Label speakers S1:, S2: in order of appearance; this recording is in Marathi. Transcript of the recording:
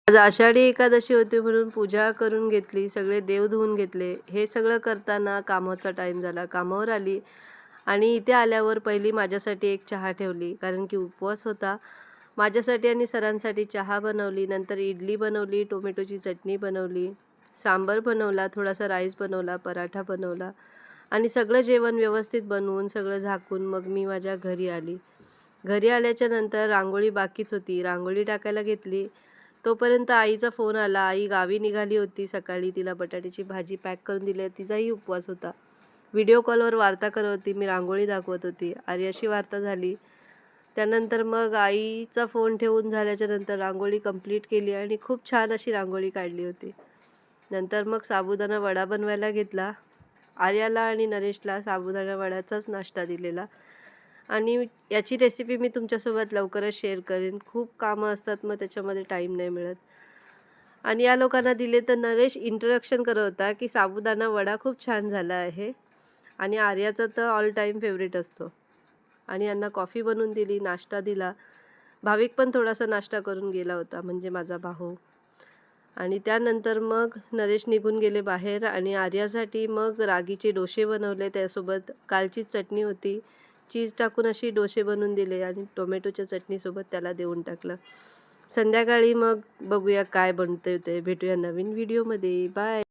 S1: आज आषाढी एकादशी होती म्हणून पूजा करून घेतली, सगळे देव धुवून घेतले. हे सगळं करताना कामाचा टाईम झाला. कामावर आली आणि इथे आल्यावर पहिली माझ्यासाठी एक चहा ठेवली, कारण की उपवास होता. माझ्यासाठी आणि सरांसाठी चहा बनवली, नंतर इडली बनवली, टोमॅटोची चटणी बनवली, सांबार बनवला, थोडासा राईस बनवला, पराठा बनवला आणि सगळं जेवण व्यवस्थित बनवून सगळं झाकून मग मी माझ्या घरी आली. घरी आल्याच्या नंतर रांगोळी बाकीच होती, रांगोळी टाकायला घेतली. तोपर्यंत आईचा फोन आला. आई गावी निघाली होती सकाळी. तिला बटाट्याची भाजी पॅक करून दिली. तिचाही उपवास होता. व्हिडिओ कॉलवर वार्ता करत होती, मी रांगोळी दाखवत होती. आर्याशी वार्ता झाली. त्यानंतर मग आईचा फोन ठेवून झाल्याच्या नंतर रांगोळी कंप्लीट केली आणि खूप छान अशी रांगोळी काढली होती. नंतर मग साबुदाणा वडा बनवायला घेतला. आर्याला आणि नरेशला साबुदाणा वड्याचाच नाश्ता दिलेला आणि याची रेसिपी मी तुमच्यासोबत लवकरच शेअर करेन. खूप कामं असतात, मग त्याच्यामध्ये टाईम नाही मिळत. आणि या लोकांना दिले तर नरेश इंट्रोडक्शन करत होता की साबुदाणा वडा खूप छान झाला आहे आणि आर्याचा तर ऑल टाईम फेवरेट असतो. आणि यांना कॉफी बनवून दिली, नाश्ता दिला. भाविक पण थोडासा नाश्ता करून गेला होता, म्हणजे माझा भाऊ. आणि त्यानंतर मग नरेश निघून गेले बाहेर आणि आर्यासाठी मग रागीचे डोसे बनवले. त्यासोबत कालची चटणी होती, चीज टाकून अशी डोसे बनवून दिले आणि टोमॅटोच्या चटणीसोबत त्याला देऊन टाकलं. संध्याकाळी मग बघूया काय बनते ते. भेटूया नवीन व्हिडिओमध्ये. बाय.